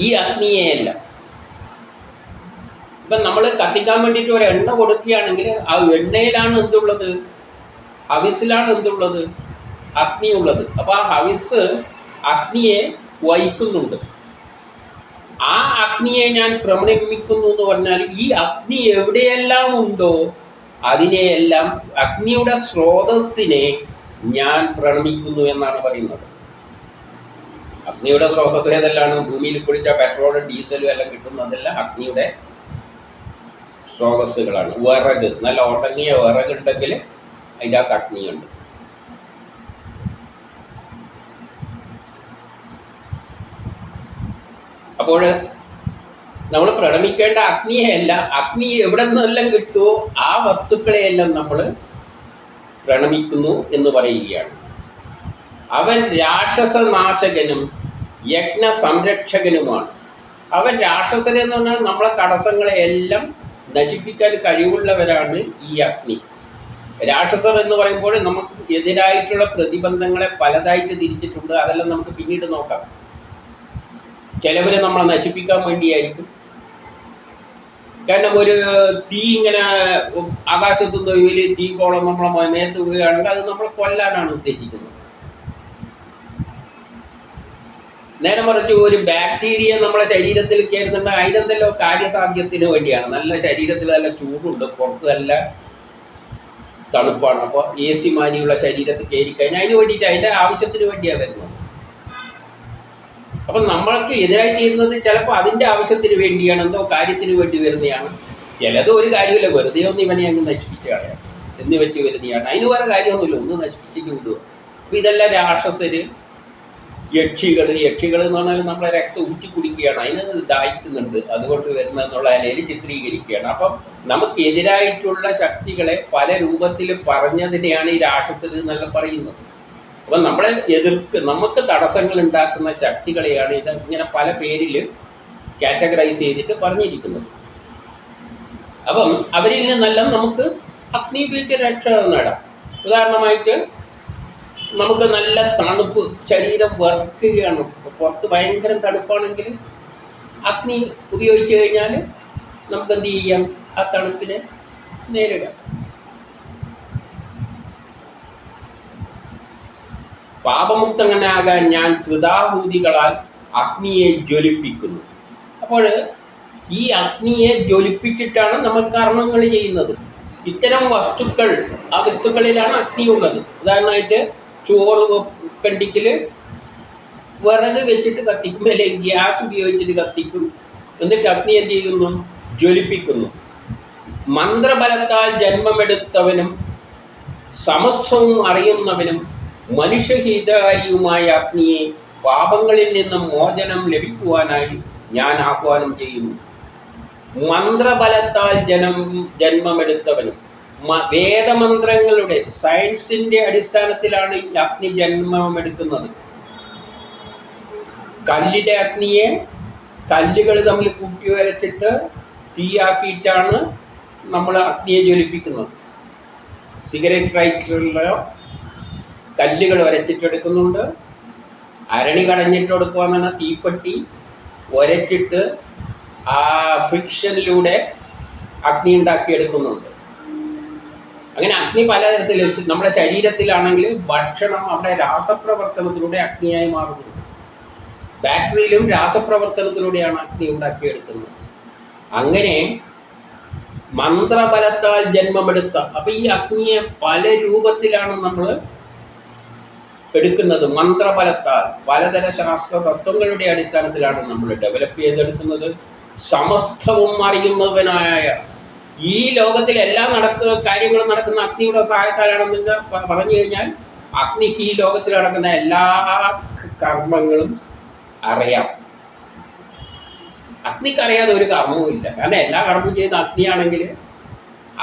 ഈ അഗ്നിയെയല്ല. ഇപ്പം നമ്മൾ കത്തിക്കാൻ വേണ്ടിയിട്ട് ഒരു എണ്ണ കൊടുക്കുകയാണെങ്കിൽ ആ എണ്ണയിലാണ് എന്തുള്ളത്? ഹവിസിലാണ് എന്തുള്ളത്? അഗ്നി ഉള്ളത്. അപ്പോൾ ആ ഹവിസ് അഗ്നിയെ വഹിക്കുന്നുണ്ട്. ആ അഗ്നിയെ ഞാൻ പ്രണമിക്കുന്നു എന്ന് പറഞ്ഞാൽ ഈ അഗ്നി എവിടെയെല്ലാം ഉണ്ടോ അതിനെയെല്ലാം, അഗ്നിയുടെ സ്രോതസ്സിനെ ഞാൻ പ്രണമിക്കുന്നു എന്നാണ് പറയുന്നത്. അഗ്നിയുടെ സ്രോതസ് ഏതെല്ലാം? ഭൂമിയിൽ കുഴിച്ച പെട്രോളും ഡീസലും എല്ലാം കിട്ടുന്നതെല്ലാം അഗ്നിയുടെ സ്രോതസ്സുകളാണ്. വിറക്, നല്ല ഉണങ്ങിയ വിറകുണ്ടെങ്കിൽ അതിൻ്റെ അകത്ത് അഗ്നിയുണ്ട്. അപ്പോൾ നമ്മൾ പ്രണമിക്കേണ്ട അഗ്നിയെയല്ല, അഗ്നി എവിടെ നിന്നെല്ലാം കിട്ടുമോ ആ വസ്തുക്കളെയെല്ലാം നമ്മൾ പ്രണമിക്കുന്നു എന്ന് പറയുകയാണ്. അവൻ രാക്ഷസനാശകനും യജ്ഞ സംരക്ഷകനുമാണ്. അവൻ രാക്ഷസനെന്ന് പറഞ്ഞാൽ നമ്മളെ തടസ്സങ്ങളെയെല്ലാം നശിപ്പിക്കാൻ കഴിവുള്ളവരാണ് ഈ അഗ്നി. രാക്ഷസർ എന്ന് പറയുമ്പോൾ നമുക്ക് എതിരായിട്ടുള്ള പ്രതിബന്ധങ്ങളെ പലതായിട്ട് തിരിച്ചിട്ടുണ്ട്. അതെല്ലാം നമുക്ക് പിന്നീട് നോക്കാം. ചിലവർ നമ്മളെ നശിപ്പിക്കാൻ വേണ്ടിയായിരിക്കും. കാരണം ഒരു തീ ഇങ്ങനെ ആകാശത്തു നിന്ന് വലിയ തീ കോളം നമ്മളെ മേത്ത് വീഴുകയാണെങ്കിൽ അത് നമ്മളെ കൊല്ലാനാണ് ഉദ്ദേശിക്കുന്നത്. നേരെ മറിച്ച് ഒരു ബാക്ടീരിയ നമ്മളെ ശരീരത്തിൽ കയറുന്നുണ്ടെങ്കിൽ അതിനെന്തല്ലോ കാര്യസാധ്യത്തിന് വേണ്ടിയാണ്. നല്ല ശരീരത്തിൽ നല്ല ചൂടുണ്ട്, പുറത്ത് നല്ല തണുപ്പാണ്. അപ്പോൾ AC മാരിയുള്ള ശരീരത്തിൽ കയറിക്കഴിഞ്ഞാൽ അതിന് വേണ്ടിയിട്ട് അതിൻ്റെ ആവശ്യത്തിന് വേണ്ടിയാണ് വരുന്നത്. അപ്പം നമ്മൾക്ക് എതിരായി തീരുന്നത് ചിലപ്പോൾ അതിൻ്റെ ആവശ്യത്തിന് വേണ്ടിയാണ്, എന്തോ കാര്യത്തിന് വേണ്ടി വരുന്നതാണ്. ചിലത് ഒരു കാര്യമില്ല, വെറുതെ ഒന്ന് ഇവനെ അങ്ങ് നശിപ്പിച്ച് കളയാം എന്ന് വെച്ച് വരുന്നതാണ്. അതിന് വേറെ കാര്യമൊന്നുമില്ല, ഒന്ന് നശിപ്പിച്ചിട്ട് വിടുക. അപ്പോൾ ഇതെല്ലാം രാക്ഷസര്, യക്ഷികൾ എന്ന് പറഞ്ഞാൽ നമ്മളെ രക്തം ഊറ്റി കുടിക്കുകയാണ്, അതിന് ദാഹിക്കുന്നുണ്ട്, അതുകൊണ്ട് വരുന്നതെന്നുള്ള നിലയിൽ ചിത്രീകരിക്കുകയാണ്. അപ്പം നമുക്ക് എതിരായിട്ടുള്ള ശക്തികളെ പല രൂപത്തിൽ പറഞ്ഞതിനെയാണ് ഈ രാക്ഷസര് എന്നെല്ലാം പറയുന്നത്. അപ്പം നമ്മളെ നമുക്ക് തടസ്സങ്ങൾ ഉണ്ടാക്കുന്ന ശക്തികളെയാണ് ഇത് ഇങ്ങനെ പല പേരിൽ കാറ്റഗറൈസ് ചെയ്തിട്ട് പറഞ്ഞിരിക്കുന്നത്. അപ്പം അവരിൽ നിന്നെല്ലാം നമുക്ക് അഗ്നി ഉപയോഗിച്ച് രക്ഷ നേടാം. ഉദാഹരണമായിട്ട് നമുക്ക് നല്ല തണുപ്പ്, ശരീരം വിറക്കുകയാണ്, പുറത്ത് ഭയങ്കര തണുപ്പാണെങ്കിൽ അഗ്നി ഉപയോഗിച്ച് കഴിഞ്ഞാൽ നമുക്ക് എന്ത് ചെയ്യാം? ആ തണുപ്പിനെ നേരിടാം. പാപമുക്തനാകാൻ ഞാൻ കൃതാഹൂതികളാൽ അഗ്നിയെ ജ്വലിപ്പിക്കുന്നു. അപ്പോൾ ഈ അഗ്നിയെ ജ്വലിപ്പിച്ചിട്ടാണ് നമ്മൾ കർമ്മങ്ങൾ ചെയ്യുന്നത്. ഇത്തരം വസ്തുക്കൾ, ആ വസ്തുക്കളിലാണ് അഗ്നി ഉള്ളത്. ഉദാഹരണമായിട്ട് ചോറ് കണ്ടിക്കൽ വിറക് വെച്ചിട്ട് കത്തിക്കും, അല്ലെങ്കിൽ ഗ്യാസ് ഉപയോഗിച്ചിട്ട് കത്തിക്കും. എന്നിട്ട് അഗ്നി എന്ത് ചെയ്യുന്നു? ജ്വലിപ്പിക്കുന്നു. മന്ത്രബലത്താൽ ജന്മമെടുത്തവനും സമസ്തവും അറിയുന്നവനും മനുഷ്യഹിതകാരിയുമായ അഗ്നിയെ പാപങ്ങളിൽ നിന്നും മോചനം ലഭിക്കുവാനായി ഞാൻ ആഹ്വാനം ചെയ്യുന്നു. മന്ത്രബലത്താൽ ജന്മമെടുത്തവനും, വേദമന്ത്രങ്ങളുടെ സയൻസിന്റെ അടിസ്ഥാനത്തിലാണ് ഈ അഗ്നി ജന്മമെടുക്കുന്നത്. കല്ലിലെ അഗ്നിയെ കല്ലുകൾ തമ്മിൽ കൂട്ടി വരച്ചിട്ട് തീയാക്കിയിട്ടാണ് നമ്മൾ അഗ്നിയെ ജ്വലിപ്പിക്കുന്നത്. സിഗരറ്റ് റൈറ്ററിലോ കല്ലുകൾ വരച്ചിട്ടെടുക്കുന്നുണ്ട്. അരണി കടഞ്ഞിട്ടെടുക്കുക എന്ന് പറഞ്ഞാൽ തീപ്പെട്ടി ഉരച്ചിട്ട് ആ ഫ്രിക്ഷനിലൂടെ അഗ്നി ഉണ്ടാക്കിയെടുക്കുന്നുണ്ട്. അങ്ങനെ അഗ്നി പലതരത്തിൽ നമ്മുടെ ശരീരത്തിലാണെങ്കിൽ ഭക്ഷണം അവിടെ രാസപ്രവർത്തനത്തിലൂടെ അഗ്നിയായി മാറുന്നു. ബാറ്ററിയിലും രാസപ്രവർത്തനത്തിലൂടെയാണ് അഗ്നി ഉണ്ടാക്കിയെടുക്കുന്നത്. അങ്ങനെ മന്ത്രബലത്താൽ ജന്മമെടുത്ത. അപ്പൊ ഈ അഗ്നിയെ പല രൂപത്തിലാണ് നമ്മൾ എടുക്കുന്നത്. മന്ത്രബലത്താൽ പലതര ശാസ്ത്ര തത്വങ്ങളുടെ അടിസ്ഥാനത്തിലാണ് നമ്മൾ ഡെവലപ്പ് ചെയ്തെടുക്കുന്നത്. സമസ്തവും അറിയുന്നവനായ ഈ ലോകത്തിൽ എല്ലാ കാര്യങ്ങളും നടക്കുന്ന അഗ്നിയുടെ സഹായത്താലാണെന്ന് പറഞ്ഞു കഴിഞ്ഞാൽ അഗ്നിക്ക് ഈ ലോകത്തിൽ നടക്കുന്ന എല്ലാ കർമ്മങ്ങളും അറിയാം. അഗ്നിക്കറിയാതെ ഒരു കർമ്മവും ഇല്ല. കാരണം എല്ലാ കർമ്മവും ചെയ്യുന്ന അഗ്നിയാണെങ്കിൽ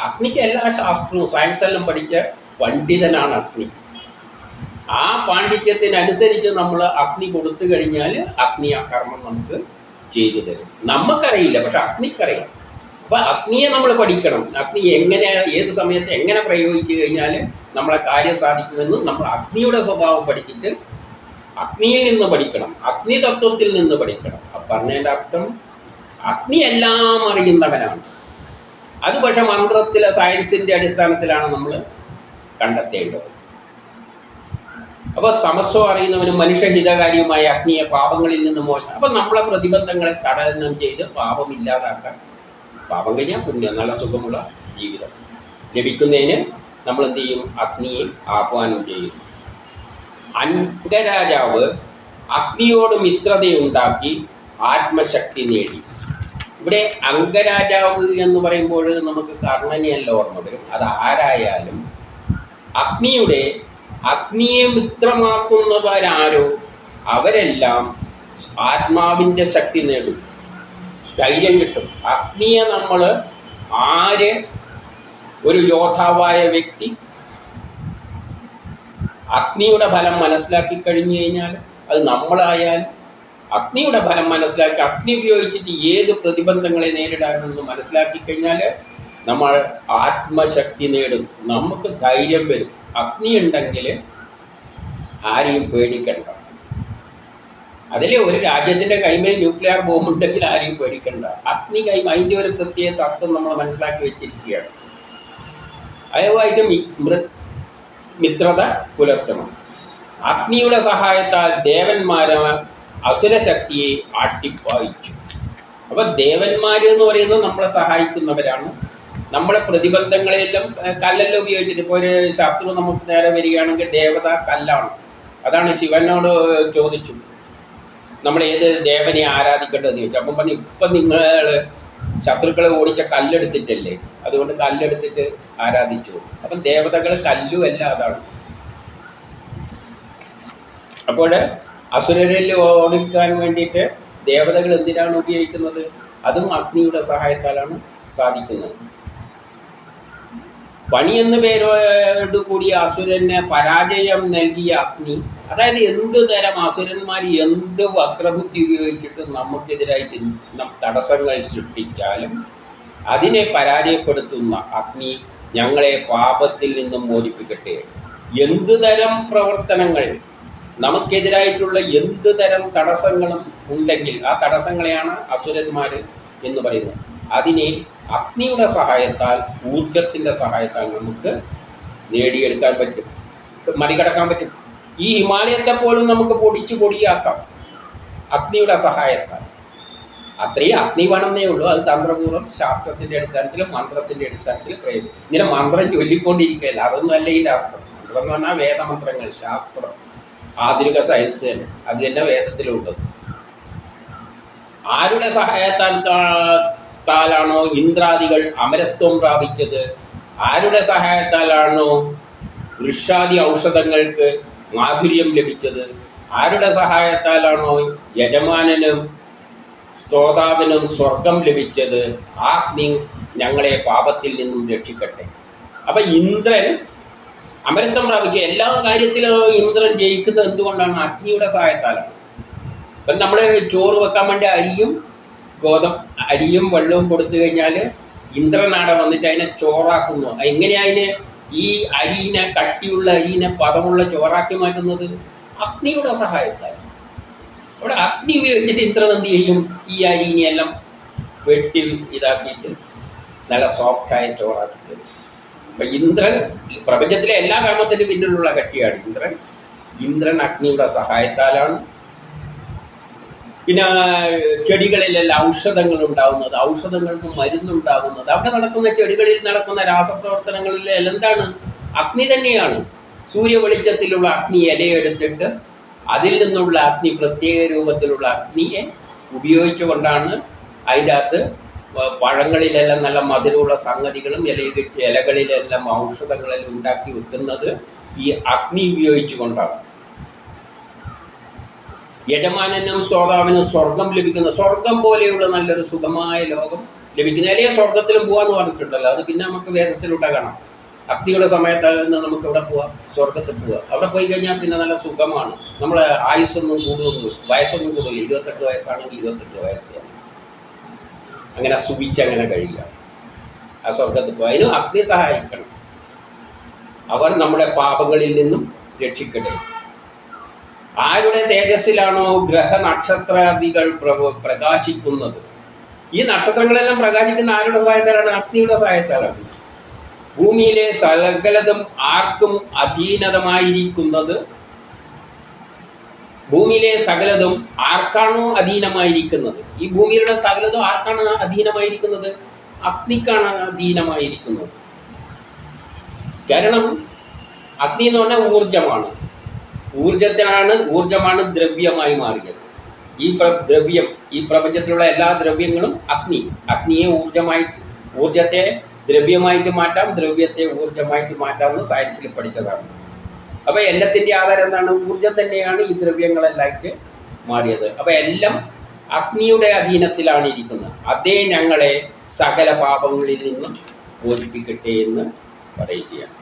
അഗ്നിക്ക് എല്ലാ ശാസ്ത്രവും സയൻസ് എല്ലാം പഠിച്ച പണ്ഡിതനാണ് അഗ്നി. ആ പാണ്ഡിത്യത്തിനനുസരിച്ച് നമ്മൾ അഗ്നി കൊടുത്തു കഴിഞ്ഞാൽ അഗ്നി ആ കർമ്മം നമുക്ക് ചെയ്തു തരും. നമുക്കറിയില്ല, പക്ഷെ അഗ്നിക്കറിയാം. അപ്പം അഗ്നിയെ നമ്മൾ പഠിക്കണം. അഗ്നി എങ്ങനെ ഏത് സമയത്ത് എങ്ങനെ പ്രയോഗിച്ചു കഴിഞ്ഞാൽ നമ്മളെ കാര്യം സാധിക്കുമെന്നും നമ്മൾ അഗ്നിയുടെ സ്വഭാവം പഠിച്ചിട്ട് അഗ്നിയിൽ നിന്ന് പഠിക്കണം, അഗ്നി തത്വത്തിൽ നിന്ന് പഠിക്കണം. അപ്പം പറഞ്ഞതിൻ്റെ അർത്ഥം അഗ്നി എല്ലാം അറിയുന്നവനാണ്. അത് പക്ഷെ മന്ത്രത്തിലെ സയൻസിൻ്റെ അടിസ്ഥാനത്തിലാണ് നമ്മൾ കണ്ടെത്തേണ്ടത്. അപ്പോൾ സമസ്വം അറിയുന്നവനും മനുഷ്യഹിതകാരിയുമായ അഗ്നിയെ പാപങ്ങളിൽ നിന്ന് മോചനം. അപ്പം നമ്മളെ പ്രതിബന്ധങ്ങളെ തടനം ചെയ്ത് പാപമില്ലാതാക്കാൻ, പാപം കഴിഞ്ഞാൽ പുണ്യം, നല്ല സുഖമുള്ള ജീവിതം ലഭിക്കുന്നതിന് നമ്മൾ എന്ത് ചെയ്യും? അഗ്നിയെ ആഹ്വാനം ചെയ്യും. അംഗരാജാവ് അഗ്നിയോട് മിത്രതയുണ്ടാക്കി ആത്മശക്തി നേടി. ഇവിടെ അംഗരാജാവ് എന്ന് പറയുമ്പോൾ നമുക്ക് കർണനെയല്ല ഓർമ്മ വരും. അത് ആരായാലും അഗ്നിയെ മിത്രമാക്കുന്നവരാരോ അവരെല്ലാം ആത്മാവിൻ്റെ ശക്തി നേടും, ധൈര്യം കിട്ടും. അഗ്നിയെ നമ്മൾ ഒരു യോദ്ധാവായ വ്യക്തി അഗ്നിയുടെ ഫലം മനസ്സിലാക്കി കഴിഞ്ഞു കഴിഞ്ഞാൽ, അത് നമ്മളായാലും അഗ്നിയുടെ ഫലം മനസ്സിലാക്കി അഗ്നി ഉപയോഗിച്ചിട്ട് ഏത് പ്രതിബന്ധങ്ങളെ നേരിടാമെന്ന് മനസ്സിലാക്കി കഴിഞ്ഞാൽ നമ്മൾ ആത്മശക്തി നേടും, നമുക്ക് ധൈര്യം വരും. അഗ്നി ഉണ്ടെങ്കിൽ ആരെയും പേടിക്കണ്ട. അതിൽ ഒരു രാജ്യത്തിൻ്റെ കൈമേൽ ന്യൂക്ലിയർ ബോംബുണ്ടെങ്കിൽ ആരെയും പേടിക്കണ്ട. അഗ്നി അതിൻ്റെ ഒരു പ്രത്യേക തത്വം നമ്മൾ മനസ്സിലാക്കി വെച്ചിരിക്കുകയാണ്. അതുമായിട്ട് മിത്രത പുലർത്തണം. അഗ്നിയുടെ സഹായത്താൽ ദേവന്മാരെ അസുരശക്തിയെ ആട്ടിപ്പായിച്ചു. അപ്പോൾ ദേവന്മാർ എന്ന് പറയുന്നത് നമ്മളെ സഹായിക്കുന്നവരാണ്. നമ്മളെ പ്രതിബന്ധങ്ങളെല്ലാം കല്ലെല്ലാം ഉപയോഗിച്ചിട്ട്, ഇപ്പോൾ ഒരു ശത്രു നമുക്ക് നേരെ വരികയാണെങ്കിൽ ദേവത കല്ലാണ്. അതാണ് ശിവനോട് ചോദിച്ചു നമ്മൾ ഏത് ദേവനെ ആരാധിക്കേണ്ടത് ചോദിച്ചു. അപ്പം പറഞ്ഞു, ഇപ്പം നിങ്ങൾ ശത്രുക്കളെ ഓടിച്ച കല്ലെടുത്തിട്ടല്ലേ, അതുകൊണ്ട് കല്ലെടുത്തിട്ട് ആരാധിച്ചു. അപ്പം ദേവതകൾ കല്ലുമല്ല, അതാണ്. അപ്പോൾ അസുരരിൽ ഓടിക്കാൻ വേണ്ടിയിട്ട് ദേവതകൾ എന്തിനാണ് ഉപയോഗിക്കുന്നത്? അതും അഗ്നിയുടെ സഹായത്താലാണ് സാധിക്കുന്നത്. പണി എന്ന പേരോട് കൂടിയ അസുരന് പരാജയം നൽകിയ അഗ്നി, അതായത് എന്ത് തരം അസുരന്മാർ എന്ത് വക്രബുദ്ധി ഉപയോഗിച്ചിട്ട് നമുക്കെതിരായിട്ട് തടസ്സങ്ങൾ സൃഷ്ടിച്ചാലും അതിനെ പരാജയപ്പെടുത്തുന്ന അഗ്നി ഞങ്ങളെ പാപത്തിൽ നിന്നും മോചിപ്പിക്കട്ടെ. എന്തു തരം പ്രവർത്തനങ്ങൾ നമുക്കെതിരായിട്ടുള്ള എന്ത് തരം തടസ്സങ്ങളും ഉണ്ടെങ്കിൽ ആ തടസ്സങ്ങളെയാണ് അസുരന്മാർ എന്ന് പറയുന്നത്. അതിനെ അഗ്നിയുടെ സഹായത്താൽ, ഊർജത്തിൻ്റെ സഹായത്താൽ നമുക്ക് നേടിയെടുക്കാൻ പറ്റും, മറികടക്കാൻ പറ്റും. ഈ ഹിമാലയത്തെ പോലും നമുക്ക് പൊടിയാക്കാം അഗ്നിയുടെ സഹായത്താൽ. അത്രയും അഗ്നി വേണമെന്നേ ഉള്ളൂ. അത് തന്ത്രപൂർവ്വം ശാസ്ത്രത്തിൻ്റെ അടിസ്ഥാനത്തിലും മന്ത്രത്തിൻ്റെ അടിസ്ഥാനത്തിൽ പ്രയോഗിക്കും. ഇങ്ങനെ മന്ത്രം ചൊല്ലിക്കൊണ്ടിരിക്കുകയല്ല, അതൊന്നും അല്ല ഇതിൻ്റെ അർത്ഥം. മന്ത്രം എന്ന് പറഞ്ഞാൽ വേദമന്ത്രങ്ങൾ, ശാസ്ത്രം, ആധുനിക സയൻസ് തന്നെ, അത് തന്നെ വേദത്തിലുണ്ട്. ആരുടെ സഹായത്താലാണോ ഇന്ദ്രാദികൾ അമരത്വം പ്രാപിച്ചത്, ആരുടെ സഹായത്താലാണോ വൃക്ഷാദി ഔഷധങ്ങൾക്ക് മാധുര്യം ലഭിച്ചത്, ആരുടെ സഹായത്താലാണോ യജമാനനും സ്തോതാവിനും സ്വർഗം ലഭിച്ചത്, ആ അഗ്നി ഞങ്ങളെ പാപത്തിൽ നിന്നും രക്ഷിക്കട്ടെ. അപ്പം ഇന്ദ്രൻ അമരത്വം പ്രാപിച്ച എല്ലാ കാര്യത്തിലും ഇന്ദ്രൻ ജയിക്കുന്നത് എന്തുകൊണ്ടാണ്? അഗ്നിയുടെ സഹായത്താലാണ്. ഇപ്പം നമ്മൾ ചോറ് വെക്കാൻ വേണ്ടി അരിയും വെള്ളവും കൊടുത്തു കഴിഞ്ഞാൽ ഇന്ദ്രനാടെ വന്നിട്ട് അതിനെ ചോറാക്കുന്നു. എങ്ങനെയാണ് അതിനെ ഈ അരിയിനെ, കട്ടിയുള്ള അരിയിനെ പദമുള്ള ചോറാക്കി മാറ്റുന്നത്? അഗ്നിയുടെ സഹായത്താൽ. അവിടെ അഗ്നി ഉപയോഗിച്ചിട്ട് ഇന്ദ്രൻ എന്ത് ചെയ്യും? ഈ അരിനെയെല്ലാം വെട്ടി ഇതാക്കിയിട്ട് നല്ല സോഫ്റ്റായ ചോറാക്കി തരും. അപ്പം ഇന്ദ്രൻ പ്രപഞ്ചത്തിലെ എല്ലാ കർമ്മത്തിൻ്റെ പിന്നിലുള്ള കക്ഷിയാണ് ഇന്ദ്രൻ. അഗ്നിയുടെ സഹായത്താലാണ്. പിന്നെ ചെടികളിലെല്ലാം ഔഷധങ്ങൾ ഉണ്ടാകുന്നത്, ഔഷധങ്ങൾക്ക് മരുന്നുണ്ടാകുന്നത്, അവിടെ നടക്കുന്ന ചെടികളിൽ നടക്കുന്ന രാസപ്രവർത്തനങ്ങളിലെല്ലാം എന്താണ്? അഗ്നി തന്നെയാണ്. സൂര്യ വെളിച്ചത്തിലുള്ള അഗ്നി ഇലയെടുത്തിട്ട് അതിൽ നിന്നുള്ള അഗ്നി, പ്രത്യേക രൂപത്തിലുള്ള അഗ്നിയെ ഉപയോഗിച്ചുകൊണ്ടാണ് അതിൻ്റെ അകത്ത് പഴങ്ങളിലെല്ലാം നല്ല മധുരമുള്ള സംഗതികളും ഇലകളിലെല്ലാം ഔഷധങ്ങളെല്ലാം ഉണ്ടാക്കി വെക്കുന്നത് ഈ അഗ്നി ഉപയോഗിച്ചു കൊണ്ടാണ്. യജമാനനും ശ്രോതാവിനും സ്വർഗം ലഭിക്കുന്ന, സ്വർഗം പോലെയുള്ള നല്ലൊരു സുഖമായ ലോകം ലഭിക്കുന്ന, അല്ലെങ്കിൽ സ്വർഗത്തിലും പോകാമെന്ന് പറഞ്ഞിട്ടുണ്ടല്ലോ. അത് പിന്നെ നമുക്ക് വേദത്തിലൂടെ കാണാം. അഗ്നിയുടെ സമയത്ത് നമുക്ക് ഇവിടെ പോവാം, സ്വർഗത്തിൽ പോവാം. അവിടെ പോയി കഴിഞ്ഞാൽ പിന്നെ നല്ല സുഖമാണ്. നമ്മളെ ആയുസ്സൊന്നും കൂടുതലൊന്നും, വയസ്സൊന്നും കൂടുതലില്ല. 28 വയസ്സാണെങ്കിൽ 28 വയസ്സാണ്. അങ്ങനെ സുഖിച്ചങ്ങനെ കഴിയുക ആ സ്വർഗത്തിൽ പോയി. അതിനും അഗ്നി സഹായിക്കണം. അവർ നമ്മുടെ പാപങ്ങളിൽ നിന്നും രക്ഷിക്കട്ടെ. ആരുടെ തേജസ്സിലാണോ ഗ്രഹ നക്ഷത്രാദികൾ പ്രകാശിക്കുന്നത്, ഈ നക്ഷത്രങ്ങളെല്ലാം പ്രകാശിക്കുന്ന ആരുടെ സഹായത്താലാണ്? അഗ്നിയുടെ സഹായത്താലാണ്. ഭൂമിയിലെ സകലതും ആർക്കും അധീനതമായിരിക്കുന്നത്, ഭൂമിയിലെ സകലതും ആർക്കാണോ അധീനമായിരിക്കുന്നത്, ഈ ഭൂമിയുടെ സകലതും ആർക്കാണ് അധീനമായിരിക്കുന്നത്? അഗ്നിക്കാണ് അധീനമായിരിക്കുന്നത്. കാരണം അഗ്നി എന്ന് പറഞ്ഞാൽ ഊർജമാണ്. ഊർജമാണ് ദ്രവ്യമായി മാറിയത്. ദ്രവ്യം, ഈ പ്രപഞ്ചത്തിലുള്ള എല്ലാ ദ്രവ്യങ്ങളും അഗ്നിയെ ഊർജത്തെ ദ്രവ്യമായിട്ട് മാറ്റാം, ദ്രവ്യത്തെ ഊർജമായിട്ട് മാറ്റാമെന്ന് സയൻസിൽ പഠിച്ചതാണ്. അപ്പോൾ എല്ലാത്തിൻ്റെ ആധാരം എന്താണ്? ഊർജം തന്നെയാണ് ഈ ദ്രവ്യങ്ങളെല്ലായിട്ട് മാറിയത്. അപ്പോൾ എല്ലാം അഗ്നിയുടെ അധീനത്തിലാണ് ഇരിക്കുന്നത്. അതേ ഞങ്ങളെ സകല പാപങ്ങളിൽ നിന്നും മോചിപ്പിക്കട്ടെ എന്ന് പറയുകയാണ്.